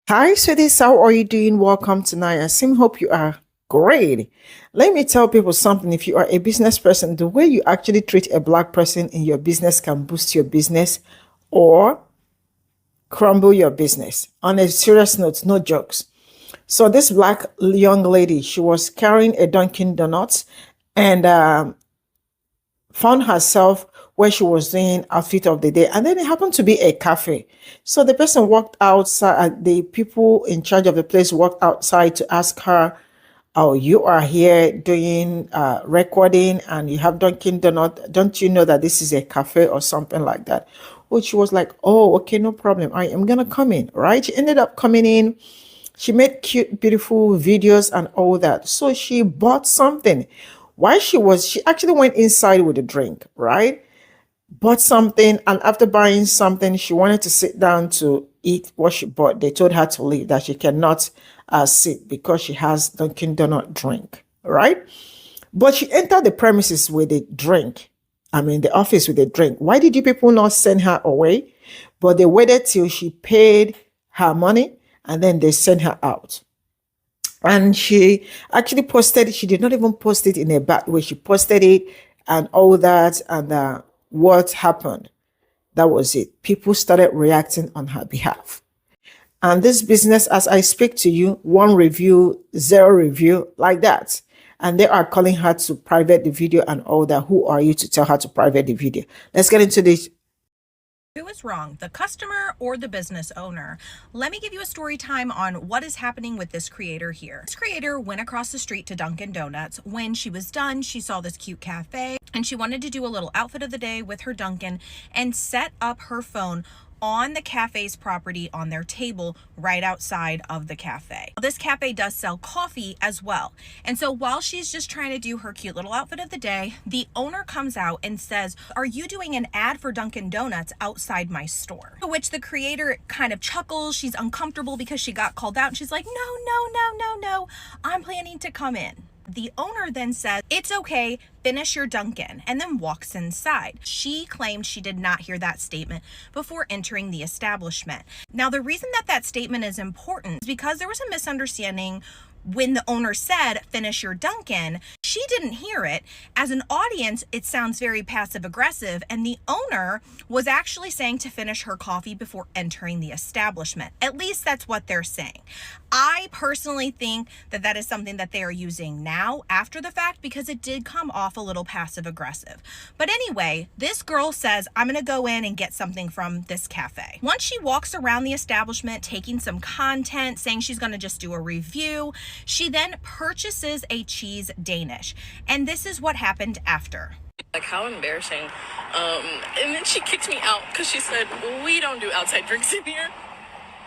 Hi, sweeties. How are you doing? Welcome tonight. I seem hope you are great. Let me tell people something. If you are a business person, the way you actually treat a black person in your business can boost your business or crumble your business. On a serious note, no jokes. So this black young lady, she was carrying a Dunkin' Donuts and found herself where she was doing outfit of the day, and then it happened to be a cafe. So the person walked outside, the people in charge of the place walked outside to ask her, oh, you are here doing recording and you have Dunkin' Donut, don't you know that this is a cafe or something like that? Which she was like, oh, okay, no problem, I am gonna come in. Right, she ended up coming in. She made cute, beautiful videos and all that. So she bought something. While she actually went inside with a drink, right? Bought something, and after buying something, she wanted to sit down to eat what she bought. They told her to leave, that she cannot sit because she has Dunkin' Donut drink, right? But she entered the premises with a drink. I mean, the office with a drink. Why did you people not send her away? But they waited till she paid her money and then they sent her out. And she actually posted, she did not even post it in a bad way. She posted it and all that. And what happened? That was it. People started reacting on her behalf. And this business, as I speak to you, one review, zero review, like that. And they are calling her to private the video and all that. Who are you to tell her to private the video? Let's get into this. Who is wrong, the customer or the business owner? Let me give you a story time on what is happening with this creator here. This creator went across the street to Dunkin' Donuts. When she was done, she saw this cute cafe and she wanted to do a little outfit of the day with her Dunkin' and set up her phone on the cafe's property on their table right outside of the cafe. This cafe does sell coffee as well. And so while she's just trying to do her cute little outfit of the day, the owner comes out and says, "Are you doing an ad for Dunkin' Donuts outside my store?" To which the creator kind of chuckles. She's uncomfortable because she got called out. And she's like, "No, no, no, no, no. I'm planning to come in." The owner then says, "It's okay, finish your Dunkin'," and then walks inside. She claimed she did not hear that statement before entering the establishment. Now, the reason that that statement is important is because there was a misunderstanding when the owner said, "Finish your Dunkin'." She didn't hear it. As an audience, it sounds very passive aggressive, and the owner was actually saying to finish her coffee before entering the establishment. At least that's what they're saying. I personally think that that is something that they are using now after the fact because it did come off a little passive aggressive. But anyway, this girl says, "I'm going to go in and get something from this cafe." Once she walks around the establishment taking some content, saying she's going to just do a review, she then purchases a cheese Danish. And this is what happened after. Like, how embarrassing. And then she kicked me out because she said, "We don't do outside drinks in here."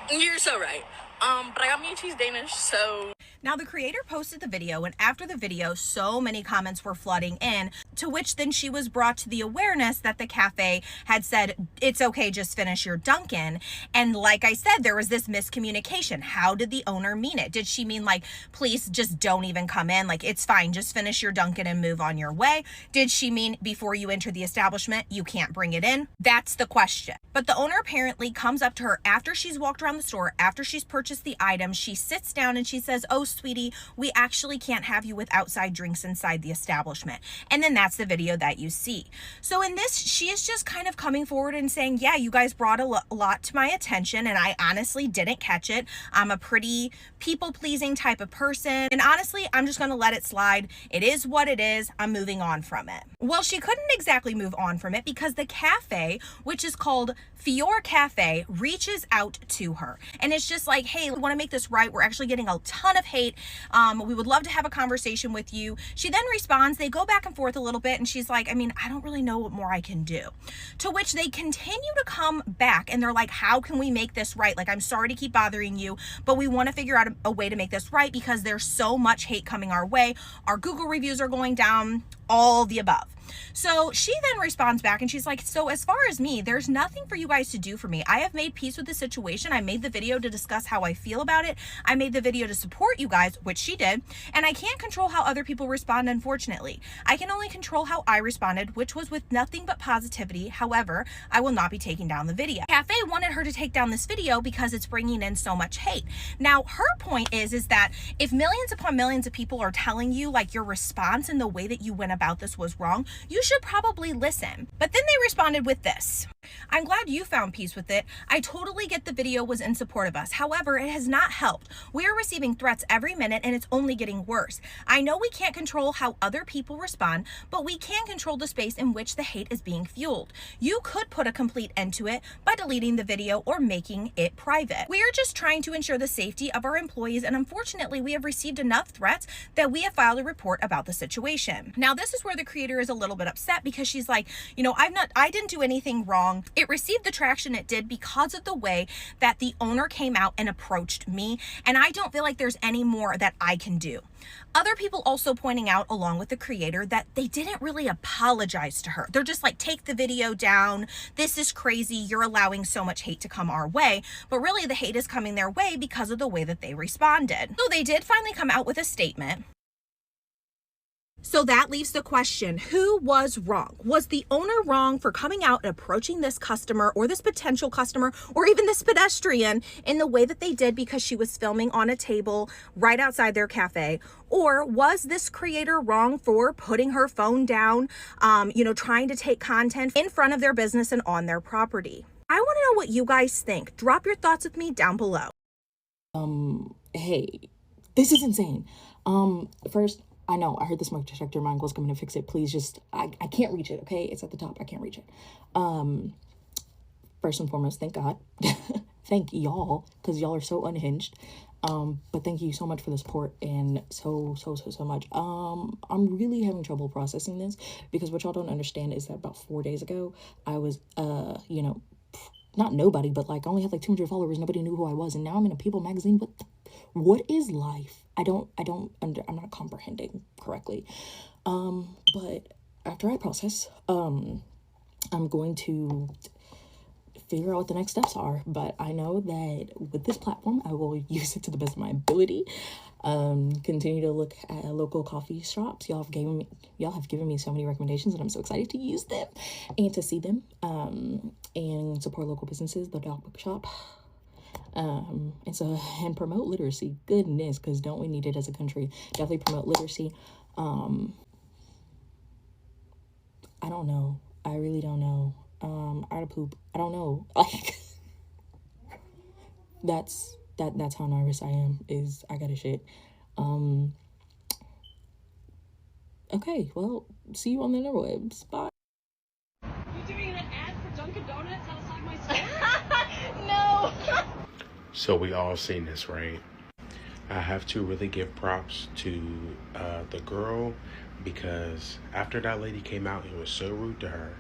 You're so right. But I got me a cheese Danish, so... Now, the creator posted the video, and after the video, so many comments were flooding in, to which then she was brought to the awareness that the cafe had said, "It's okay, just finish your Dunkin'." And like I said, there was this miscommunication. How did the owner mean it? Did she mean like, please just don't even come in? Like, it's fine, just finish your Dunkin' and move on your way? Did she mean before you enter the establishment, you can't bring it in? That's the question. But the owner apparently comes up to her after she's walked around the store, after she's purchased the item, she sits down and she says, "Oh, sweetie, we actually can't have you with outside drinks inside the establishment." And then that's the video that you see. So in this, she is just kind of coming forward and saying, yeah, you guys brought a lot to my attention and I honestly didn't catch it. I'm a pretty people-pleasing type of person. And honestly, I'm just going to let it slide. It is what it is. I'm moving on from it. Well, she couldn't exactly move on from it because the cafe, which is called Fior Cafe, reaches out to her. And it's just like, "Hey, we want to make this right. We're actually getting a ton of hate. We would love to have a conversation with you." She then responds. They go back and forth a little bit. And she's like, I don't really know what more I can do. To which they continue to come back. And they're like, "How can we make this right? Like, I'm sorry to keep bothering you, but we want to figure out a way to make this right because there's so much hate coming our way. Our Google reviews are going down. all the above. So she then responds back and she's like, so as far as me, there's nothing for you guys to do for me. I have made peace with the situation. I made the video to discuss how I feel about it. I made the video to support you guys, which she did. And I can't control how other people respond, unfortunately. I can only control how I responded, which was with nothing but positivity. However, I will not be taking down the video. Cafe wanted her to take down this video because it's bringing in so much hate. Now, her point is that if millions upon millions of people are telling you like your response and the way that you went about this was wrong, you should probably listen. But then they responded with this. I'm glad you found peace with it. I totally get the video was in support of us. However, it has not helped. We are receiving threats every minute and it's only getting worse. I know we can't control how other people respond, but we can control the space in which the hate is being fueled. You could put a complete end to it by deleting the video or making it private. We are just trying to ensure the safety of our employees, and unfortunately, we have received enough threats that we have filed a report about the situation. Now, this is where the creator is a little bit upset because she's like, you know, I didn't do anything wrong. It received the traction it did because of the way that the owner came out and approached me, and I don't feel like there's any more that I can do. Other people also pointing out, along with the creator, that they didn't really apologize to her. They're just like, take the video down. This is crazy. You're allowing so much hate to come our way. But really, the hate is coming their way because of the way that they responded. So they did finally come out with a statement. So that leaves the question, who was wrong? Was the owner wrong for coming out and approaching this customer or this potential customer or even this pedestrian in the way that they did because she was filming on a table right outside their cafe? Or was this creator wrong for putting her phone down, trying to take content in front of their business and on their property? I want to know what you guys think. Drop your thoughts with me down below. Hey, this is insane. First, I know, I heard the smoke detector. My uncle's coming to fix it. Please just, I can't reach it, okay? It's at the top. I can't reach it. First and foremost, thank God. Thank y'all, because y'all are so unhinged. But thank you so much for the support and so much. I'm really having trouble processing this because what y'all don't understand is that about 4 days ago, I was, not nobody, but like I only had like 200 followers. Nobody knew who I was. And now I'm in a People magazine. What is life? I'm not comprehending correctly. But after I process, I'm going to figure out what the next steps are. But I know that with this platform, I will use it to the best of my ability. Continue to look at local coffee shops. Y'all have given me so many recommendations, and I'm so excited to use them and to see them. And support local businesses, the dog book shop. And promote literacy. Goodness, because don't we need it as a country? Definitely promote literacy. I don't know. I really don't know. I had to poop. I don't know. Like that's how nervous I am. Is I gotta shit. Okay, well, see you on the interwebs. Bye. You doing an ad for Dunkin' Donuts outside my store? No. So we all seen this, right? I have to really give props to the girl, because after that lady came out and was so rude to her,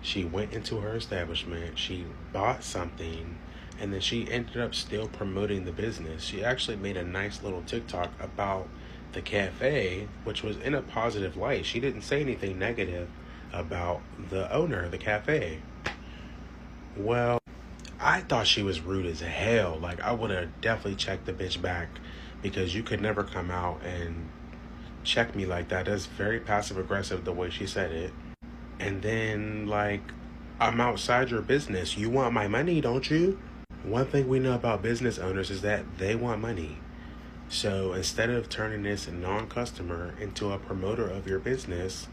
she went into her establishment, she bought something, and then she ended up still promoting the business. She actually made a nice little TikTok about the cafe, which was in a positive light. She didn't say anything negative about the owner of the cafe. Well, I thought she was rude as hell. Like, I would have definitely checked the bitch back, because you could never come out and check me like that. That's very passive aggressive the way she said it. And then, like, I'm outside your business. You want my money, don't you? One thing we know about business owners is that they want money. So instead of turning this non-customer into a promoter of your business,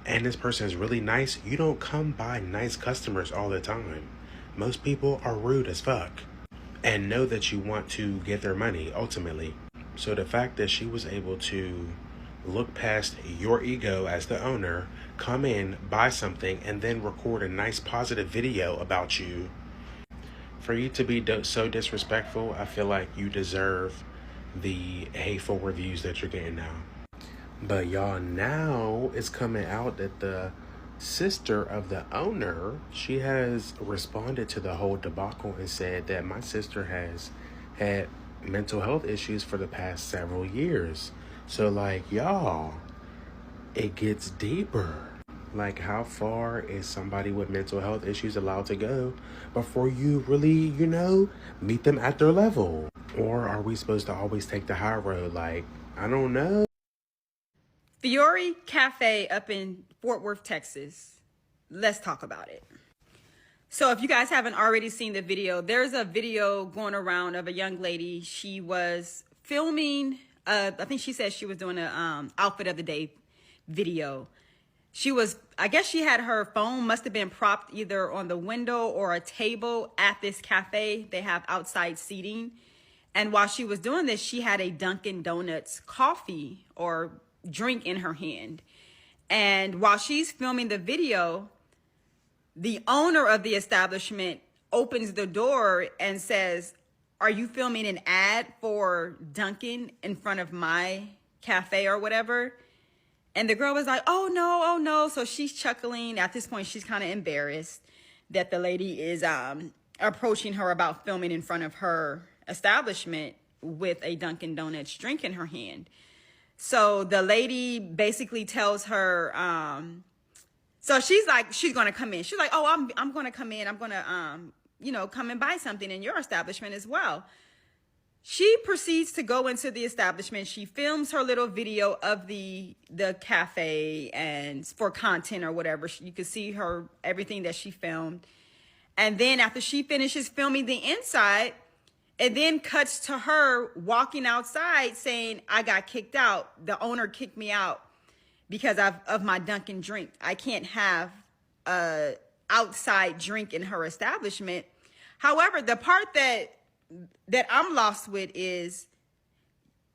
and this person is really nice, you don't come by nice customers all the time. Most people are rude as fuck and know that you want to get their money ultimately. So the fact that she was able to look past your ego as the owner, come in, buy something, and then record a nice positive video about you, for you to be so disrespectful, I feel like you deserve the hateful reviews that you're getting now. But y'all, now it's coming out that the sister of the owner, she has responded to the whole debacle and said that my sister has had mental health issues for the past several years. So like, y'all, it gets deeper. Like, how far is somebody with mental health issues allowed to go before you really, meet them at their level? Or are we supposed to always take the high road? Like, I don't know. Fiore Cafe up in Fort Worth, Texas. Let's talk about it. So if you guys haven't already seen the video, there's a video going around of a young lady. She was filming, I think she said she was doing a outfit of the day video. I guess she had her phone, must have been propped either on the window or a table at this cafe. They have outside seating. And while she was doing this, she had a Dunkin' Donuts coffee or drink in her hand. And while she's filming the video, the owner of the establishment opens the door and says, "Are you filming an ad for Dunkin' in front of my cafe or whatever?" And the girl was like, "Oh no, oh no." So she's chuckling. At this point, she's kind of embarrassed that the lady is approaching her about filming in front of her establishment with a Dunkin' Donuts drink in her hand. So the lady basically tells her, so she's like, she's going to come in. She's like, "Oh, I'm going to come in. I'm going to, come and buy something in your establishment as well." She proceeds to go into the establishment. She films her little video of the cafe and for content or whatever. You can see her, everything that she filmed. And then after she finishes filming the inside, it then cuts to her walking outside saying, "I got kicked out. The owner kicked me out because of my Dunkin' drink. I can't have a outside drink in her establishment." However, the part that I'm lost with is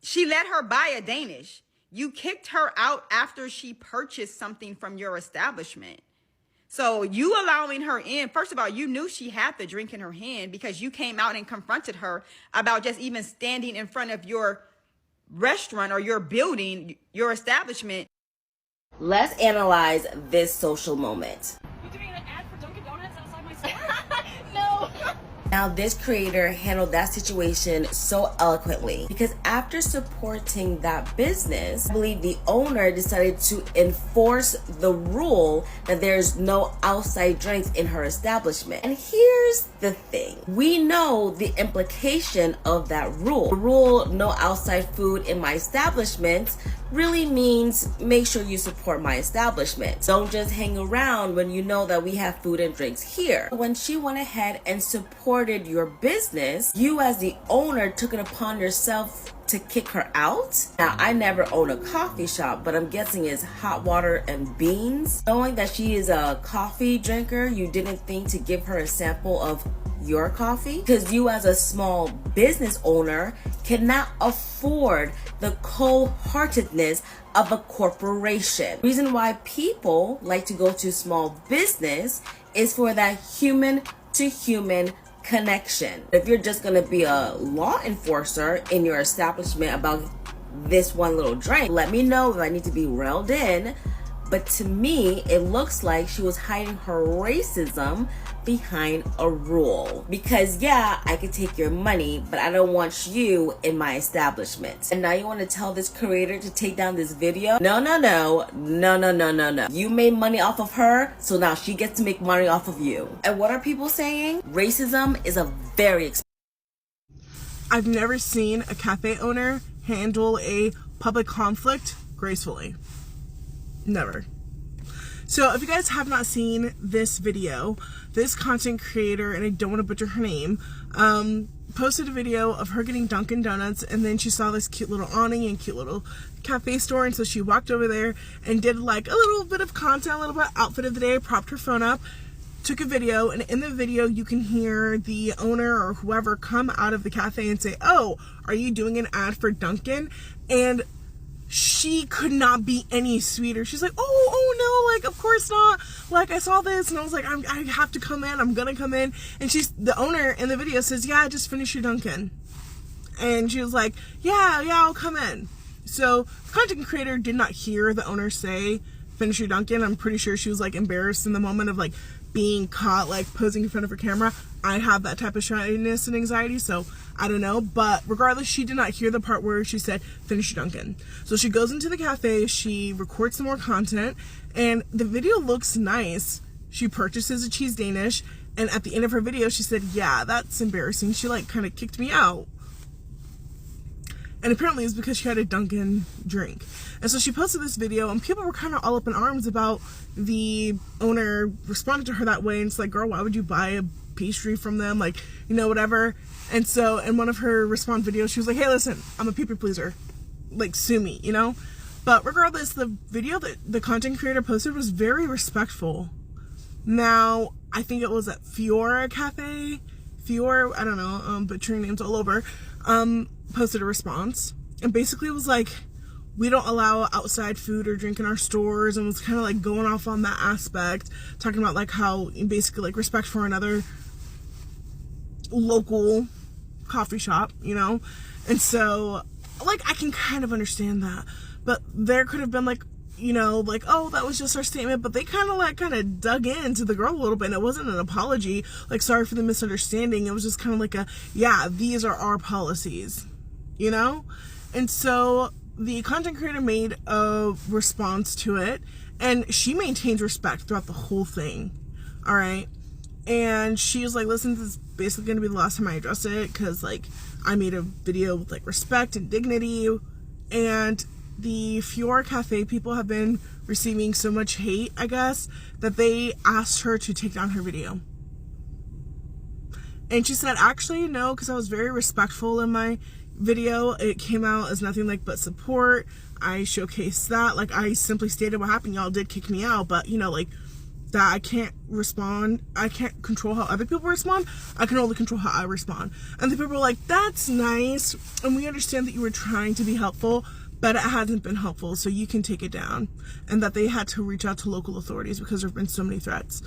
she let her buy a Danish. You kicked her out after she purchased something from your establishment. So you allowing her in, first of all, you knew she had the drink in her hand because you came out and confronted her about just even standing in front of your restaurant or your building, your establishment. Let's analyze this social moment. You doing an ad for Dunkin' Donuts outside my store? No. Now, this creator handled that situation so eloquently because after supporting that business, I believe the owner decided to enforce the rule that there's no outside drinks in her establishment. And here's the thing. We know the implication of that rule. The rule, no outside food in my establishment, really means make sure you support my establishment. Don't just hang around when you know that we have food and drinks here. When she went ahead and supported your business, you as the owner took it upon yourself to kick her out. Now, I never own a coffee shop, but I'm guessing it's hot water and beans. Knowing that she is a coffee drinker, you didn't think to give her a sample of your coffee? Because you as a small business owner cannot afford the cold-heartedness of a corporation. Reason why people like to go to small business is for that human to human connection. If you're just going to be a law enforcer in your establishment about this one little drink, let me know if I need to be reeled in. But to me, it looks like she was hiding her racism behind a rule. Because yeah, I could take your money, but I don't want you in my establishment. And now you want to tell this creator to take down this video? No. You made money off of her, so now she gets to make money off of you. And what are people saying? Racism is a very expensive. I've never seen a cafe owner handle a public conflict gracefully. Never. So if you guys have not seen this video, this content creator, and I don't want to butcher her name, posted a video of her getting Dunkin' Donuts, and then she saw this cute little awning and cute little cafe store, and so she walked over there and did like a little bit of content, a little bit of outfit of the day, propped her phone up, took a video, and in the video you can hear the owner or whoever come out of the cafe and say, "Oh, are you doing an ad for Dunkin'?" And she could not be any sweeter. She's like, oh no, like, of course not. Like, I saw this and I was like, I have to come in. I'm gonna come in. And the owner in the video says, "Yeah, just finish your Dunkin'." And she was like, yeah, I'll come in. So the content creator did not hear the owner say, "Finish your Dunkin'." I'm pretty sure she was like embarrassed in the moment of like being caught like posing in front of her camera. I have that type of shyness and anxiety, so I don't know. But regardless, she did not hear the part where she said, finish your Dunkin'. So she goes into the cafe, she records some more content, and the video looks nice. She purchases a cheese Danish, and at the end of her video, she said, yeah, that's embarrassing. She like kind of kicked me out. And apparently it's because she had a Dunkin' drink. And so she posted this video, and people were kind of all up in arms about the owner responding to her that way. And it's like, girl, why would you buy a pastry from them? Like, you know, whatever. And so in one of her response videos, she was like, hey, listen, I'm a people pleaser. Like, sue me, you know? But regardless, the video that the content creator posted was very respectful. Now, I think it was at Fiora Cafe. Fiora, I don't know, butchering names all over. Posted a response, and basically was like, we don't allow outside food or drink in our stores, and was kind of like going off on that aspect, talking about like how basically like respect for another local coffee shop, you know. And so like I can kind of understand that, but there could have been like, you know, like, oh, that was just our statement, but they kind of dug into the girl a little bit, and it wasn't an apology, like, sorry for the misunderstanding. It was just kind of like a, yeah, these are our policies, you know? And so the content creator made a response to it, and she maintained respect throughout the whole thing, all right? And she was like, listen, this is basically going to be the last time I address it, because, like, I made a video with, like, respect and dignity, and the Fiora Cafe people have been receiving so much hate, I guess, that they asked her to take down her video. And she said, actually, no, because I was very respectful in my video. It came out as nothing like but support. I showcased that. Like, I simply stated what happened. Y'all did kick me out, but, you know, like, that I can't respond. I can't control how other people respond. I can only control how I respond. And the people were like, that's nice. And we understand that you were trying to be helpful, but it hasn't been helpful, so you can take it down. And that they had to reach out to local authorities because there have been so many threats.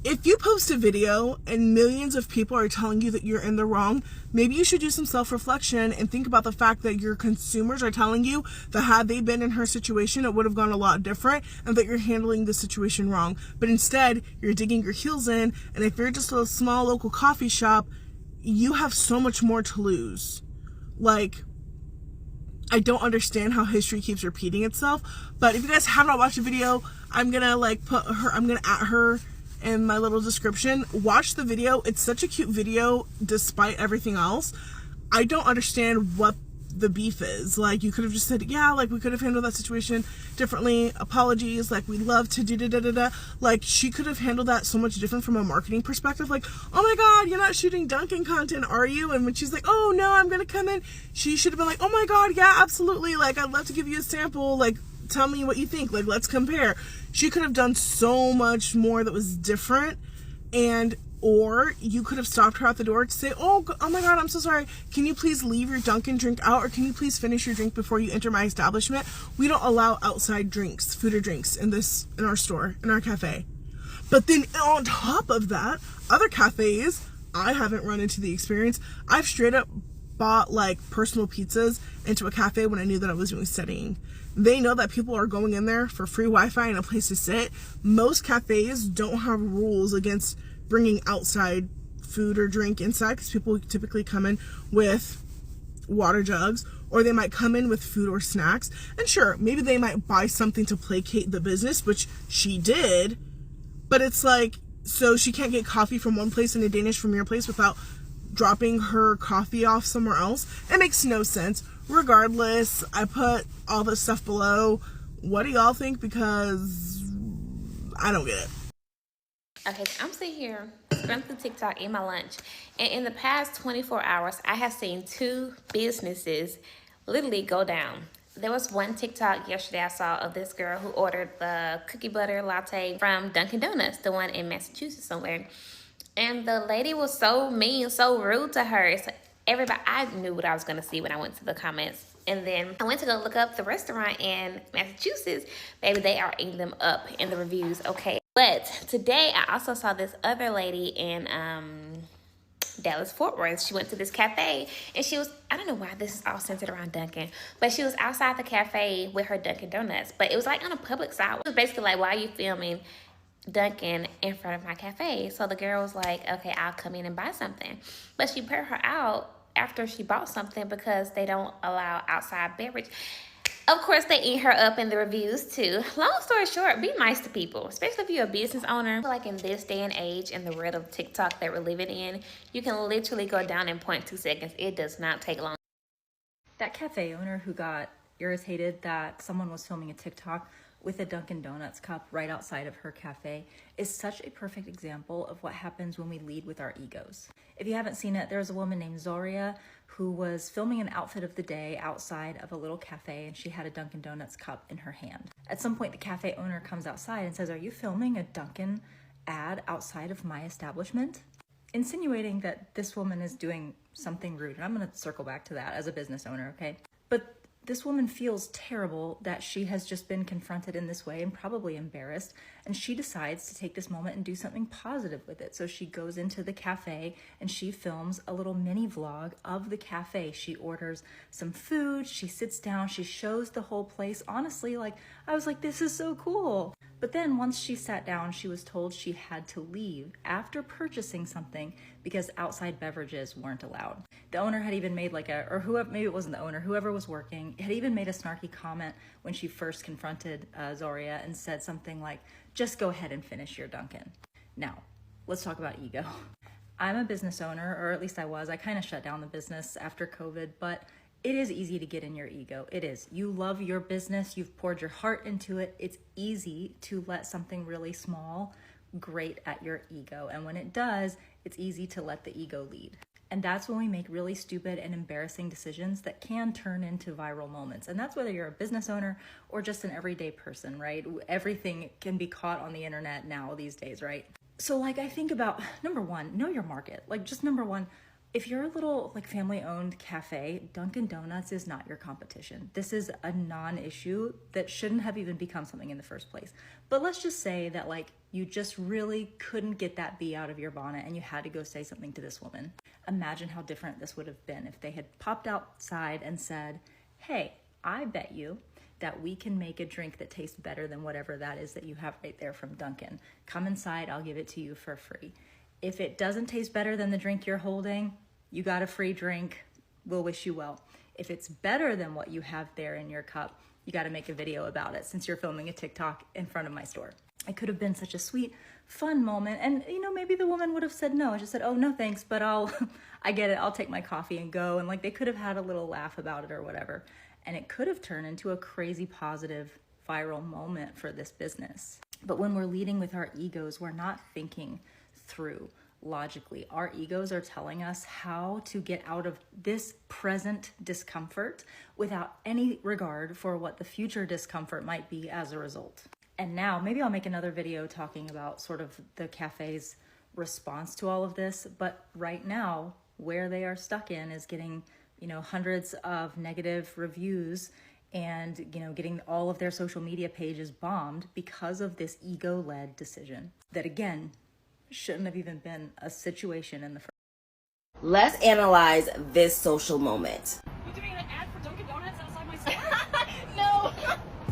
If you post a video and millions of people are telling you that you're in the wrong, maybe you should do some self-reflection and think about the fact that your consumers are telling you that had they been in her situation, it would have gone a lot different, and that you're handling the situation wrong. But instead, you're digging your heels in, and if you're just a small local coffee shop, you have so much more to lose. Like, I don't understand how history keeps repeating itself, but if you guys have not watched the video, I'm gonna like I'm gonna at her in my little description. Watch the video. It's such a cute video despite everything else. I don't understand what the beef is. Like, you could have just said, yeah, like, we could have handled that situation differently, apologies, like, we'd love to do. Like, she could have handled that so much different from a marketing perspective. Like, oh my god, you're not shooting Dunkin' content, are you? And when she's like, oh no, I'm gonna come in, she should have been like, oh my god, yeah, absolutely, like, I'd love to give you a sample, like, tell me what you think, like, let's compare. She could have done so much more that was different. And or you could have stopped her at the door to say, oh my god, I'm so sorry, can you please leave your Dunkin' drink out, or can you please finish your drink before you enter my establishment? We don't allow outside drinks, food or drinks in our store, in our cafe. But then on top of that, other cafes, I haven't run into the experience, I've straight up bought like personal pizzas into a cafe when I knew that I was doing studying. They know that people are going in there for free Wi-Fi and a place to sit. Most cafes don't have rules against bringing outside food or drink inside, because people typically come in with water jugs, or they might come in with food or snacks. And sure, maybe they might buy something to placate the business, which she did, but it's like, so she can't get coffee from one place and a Danish from your place without dropping her coffee off somewhere else. It makes no sense. Regardless, I put all this stuff below. What do y'all think? Because I don't get it. Okay, so I'm sitting here scrolling through TikTok, eating my lunch, and in the past 24 hours, I have seen 2 businesses literally go down. There was one TikTok yesterday I saw of this girl who ordered the cookie butter latte from Dunkin' Donuts, the one in Massachusetts somewhere. And the lady was so mean, so rude to her. So everybody, I knew what I was going to see when I went to the comments. And then I went to go look up the restaurant in Massachusetts. Baby, they are eating them up in the reviews, okay? But today, I also saw this other lady in Dallas, Fort Worth. She went to this cafe, and she was, I don't know why this is all centered around Dunkin', but she was outside the cafe with her Dunkin' Donuts. But it was like on a public side. It was basically like, why are you filming Dunkin' in front of my cafe. So the girl was like, okay, I'll come in and buy something. But she put her out after she bought something because they don't allow outside beverage. Of course, they eat her up in the reviews too. Long story short, be nice to people, especially if you're a business owner. I feel like in this day and age, in the world of TikTok that we're living in, you can literally go down in 0.2 seconds. It does not take long. That cafe owner who got irritated that someone was filming a TikTok with a Dunkin' Donuts cup right outside of her cafe is such a perfect example of what happens when we lead with our egos. If you haven't seen it, there's a woman named Zoria who was filming an outfit of the day outside of a little cafe, and she had a Dunkin' Donuts cup in her hand. At some point, the cafe owner comes outside and says, "Are you filming a Dunkin' ad outside of my establishment?" Insinuating that this woman is doing something rude. And I'm going to circle back to that as a business owner, okay? But this woman feels terrible that she has just been confronted in this way and probably embarrassed, and she decides to take this moment and do something positive with it. So she goes into the cafe and she films a little mini vlog of the cafe. She orders some food, she sits down, she shows the whole place. Honestly, like, I was like, this is so cool. But then once she sat down, she was told she had to leave after purchasing something because outside beverages weren't allowed. The owner had even made or whoever, maybe it wasn't the owner, whoever was working, had even made a snarky comment when she first confronted Zoria and said something like, "Just go ahead and finish your Dunkin'." Now, let's talk about ego. I'm a business owner, or at least I was. I kind of shut down the business after COVID, but it is easy to get in your ego. It is. You love your business. You've poured your heart into it. It's easy to let something really small grate at your ego. And when it does, it's easy to let the ego lead. And that's when we make really stupid and embarrassing decisions that can turn into viral moments. And that's whether you're a business owner or just an everyday person, right? Everything can be caught on the internet now these days, right? So I think about, number one, know your market. Just number one, if you're a little family-owned cafe, Dunkin' Donuts is not your competition. This is a non-issue that shouldn't have even become something in the first place. But let's just say that you just really couldn't get that bee out of your bonnet and you had to go say something to this woman. Imagine how different this would have been if they had popped outside and said, "Hey, I bet you that we can make a drink that tastes better than whatever that is that you have right there from Dunkin'. Come inside, I'll give it to you for free. If it doesn't taste better than the drink you're holding, you got a free drink. We'll wish you well. If it's better than what you have there in your cup, you got to make a video about it since you're filming a TikTok in front of my store." It could have been such a sweet, fun moment. And, maybe the woman would have said no. I just said, "Oh, no, thanks, but I get it. I'll take my coffee and go." And they could have had a little laugh about it or whatever. And it could have turned into a crazy, positive, viral moment for this business. But when we're leading with our egos, we're not thinking through logically. Our egos are telling us how to get out of this present discomfort without any regard for what the future discomfort might be as a result. And now maybe I'll make another video talking about sort of the cafe's response to all of this. But right now, where they are stuck in is getting, hundreds of negative reviews and, getting all of their social media pages bombed because of this ego-led decision that, again, shouldn't have even been a situation in the first. Let's analyze this social moment. You doing an ad for Dunkin' Donuts outside my store? No.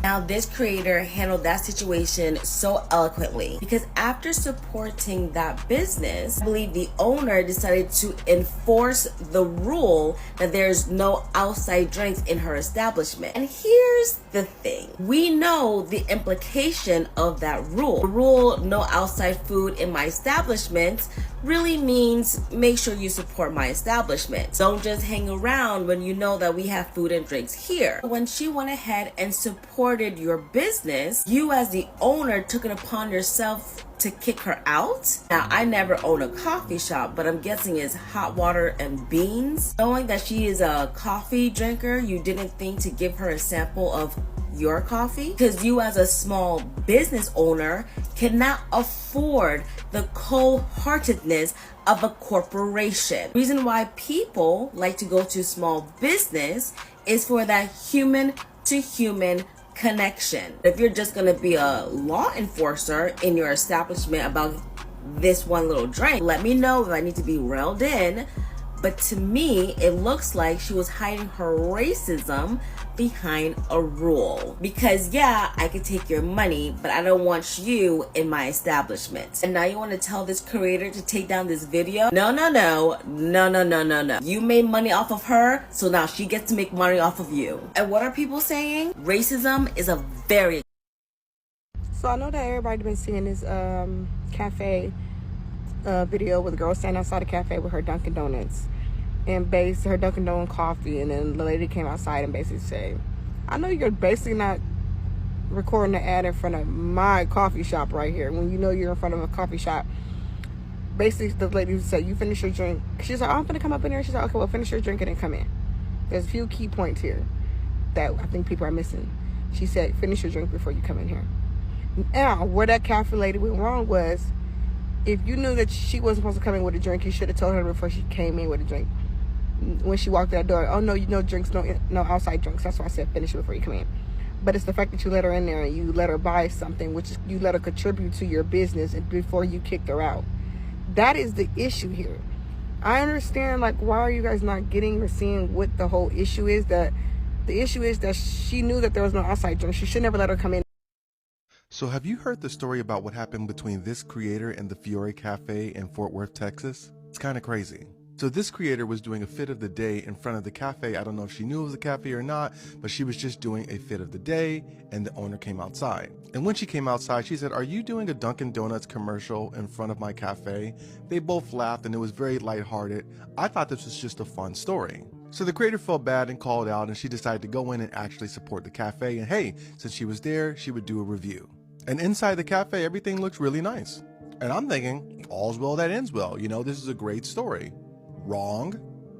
Now, this creator handled that situation so eloquently because after supporting that business, I believe the owner decided to enforce the rule that there's no outside drinks in her establishment. And here's the thing. We know the implication of that rule. The rule, no outside food in my establishment, really means make sure you support my establishment. Don't just hang around when you know that we have food and drinks here. When she went ahead and supported your business, you as the owner took it upon yourself to kick her out. Now, I never own a coffee shop, but I'm guessing it's hot water and beans. Knowing that she is a coffee drinker, you didn't think to give her a sample of your coffee? Because you as a small business owner cannot afford the cold-heartedness of a corporation. Reason why people like to go to small business is for that human to human connection. If you're just gonna be a law enforcer in your establishment about this one little drink, let me know if I need to be reeled in. But to me, it looks like she was hiding her racism behind a rule. Because yeah, I could take your money, but I don't want you in my establishment. And now you want to tell this creator to take down this video? No, no, no, no, no, no, no, no. You made money off of her, so now she gets to make money off of you. And what are people saying? Racism is a very... So I know that everybody been seeing this cafe video with a girl standing outside the cafe with her Dunkin' Donuts and her Dunkin' Donut coffee, and then the lady came outside and basically said, I know you're basically not recording the ad in front of my coffee shop right here when you know you're in front of a coffee shop. Basically, the lady said, you finish your drink. She's like, oh, I'm gonna come up in here. She's like, okay, well, finish your drink and then come in. There's a few key points here that I think people are missing. She said, finish your drink before you come in here. Now, where that cafe lady went wrong was, if you knew that she wasn't supposed to come in with a drink, you should have told her before she came in with a drink. When she walked out the door, oh no, no drinks, no outside drinks. That's why I said finish it before you come in. But it's the fact that you let her in there and you let her buy something, which is you let her contribute to your business and before you kicked her out. That is the issue here. I understand, like, why are you guys not getting or seeing what the whole issue is? That the issue is that she knew that there was no outside drink. She should never let her come in. So have you heard the story about what happened between this creator and the Fiore Cafe in Fort Worth, Texas? It's kind of crazy. So this creator was doing a fit of the day in front of the cafe. I don't know if she knew it was a cafe or not, but she was just doing a fit of the day, and the owner came outside. And when she came outside, she said, are you doing a Dunkin' Donuts commercial in front of my cafe? They both laughed, and it was very lighthearted. I thought this was just a fun story. So the creator felt bad and called out, and she decided to go in and actually support the cafe. And hey, since she was there, she would do a review. And inside the cafe, everything looks really nice. And I'm thinking, all's well that ends well. You know, this is a great story. Wrong.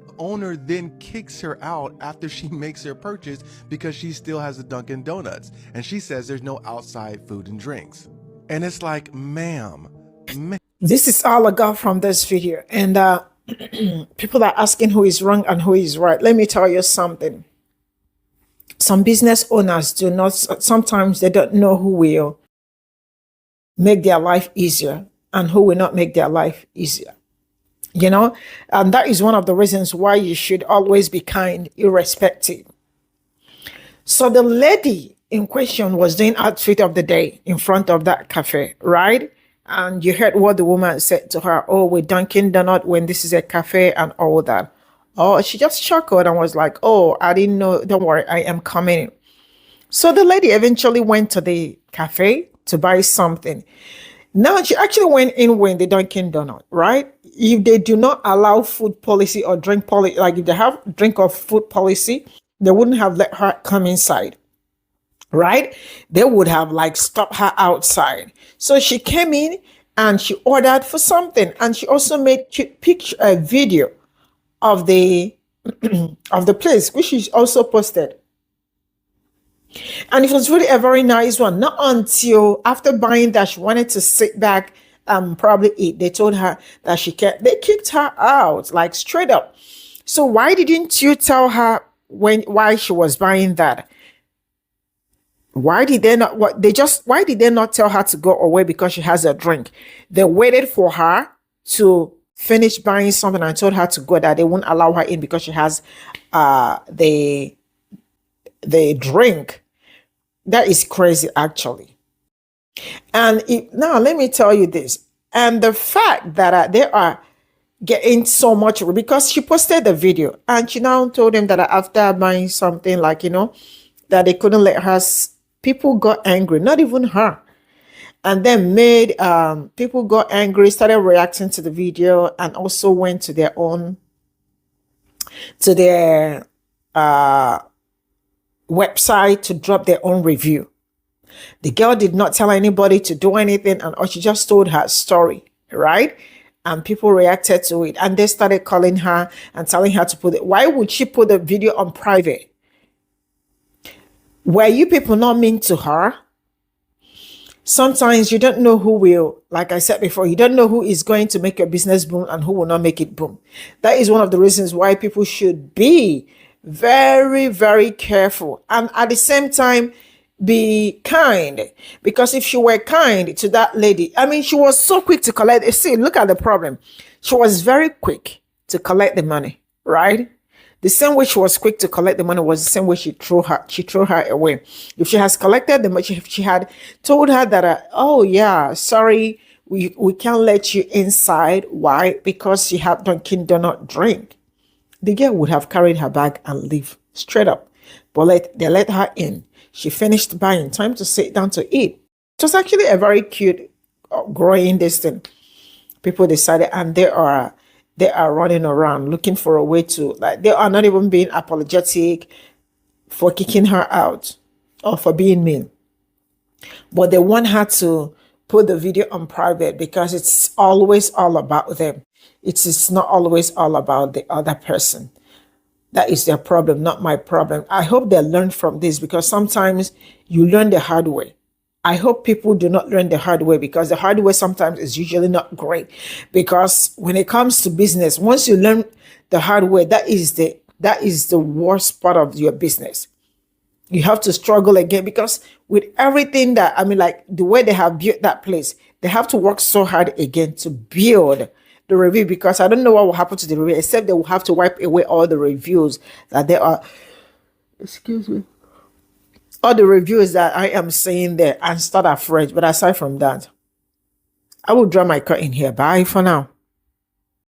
The owner then kicks her out after she makes her purchase because she still has the Dunkin' Donuts. And she says there's no outside food and drinks. And it's like, ma'am. This is all I got from this video. And people are asking who is wrong and who is right. Let me tell you something. Some business owners do not, sometimes they don't know who will make their life easier and who will not make their life easier. You know, and that is one of the reasons why you should always be kind, irrespective. So the lady in question was doing outfit of the day in front of that cafe, right? And you heard what the woman said to her, oh, we're Dunkin' Donut when this is a cafe and all that. Oh, she just chuckled and was like, oh, I didn't know. Don't worry, I am coming. So the lady eventually went to the cafe to buy something. Now, she actually went in with the Dunkin' Donut, right? If they do not allow food policy or drink policy, like if they have drink or food policy, they wouldn't have let her come inside, right? They would have like stopped her outside. So she came in and she ordered for something, and she also made a video of the of the place, which she also posted. And it was really a very nice one. Not until after buying that, she wanted to sit back and probably eat. They told her that they kicked her out, like straight up. So why didn't you tell her why she was buying that? Why did they not tell her to go away because she has a drink? They waited for her to finish buying something and told her to go, that they won't allow her in because she has the drink. That is crazy, actually. And now let me tell you this. And the fact that they are getting so much, because she posted the video and she now told them that after buying something, like, you know, that they couldn't let her, people got angry, not even her. And then made people got angry, started reacting to the video, and also went to their website to drop their own review. The girl did not tell anybody to do anything, and she just told her story, right? And people reacted to it, and they started calling her and telling her to put it. Why would she put the video on private? Were you people not mean to her? Sometimes you don't know who will, like I said before, you don't know who is going to make your business boom and who will not make it boom. That is one of the reasons why people should be very, very careful. And at the same time, be kind. Because if she were kind to that lady, I mean, she was so quick to collect. See, look at the problem. She was very quick to collect the money, right? The same way she was quick to collect the money was the same way she threw her away. If she has collected the money, if she had told her that, oh yeah, sorry, we can't let you inside. Why? Because she had Dunkin' Donut drink. The girl would have carried her bag and leave straight up. But they let her in. She finished buying. Time to sit down to eat. It was actually a very cute, growing distance. People decided, and they are running around looking for a way to, like, they are not even being apologetic for kicking her out or for being mean. But they want her to put the video on private because it's always all about them. It is not always all about the other person. That is their problem, not my problem. I hope they learn from this, because sometimes you learn the hard way. I hope people do not learn the hard way, because the hard way sometimes is usually not great. Because when it comes to business, once you learn the hard way, that is the worst part of your business. You have to struggle again, because with everything that, I mean, like the way they have built that place, they have to work so hard again to build the review, because I don't know what will happen to the review, except they will have to wipe away all the reviews that they are, excuse me, all the reviews that I am saying there, and start afresh. But aside from that, I will draw my curtain here. Bye for now.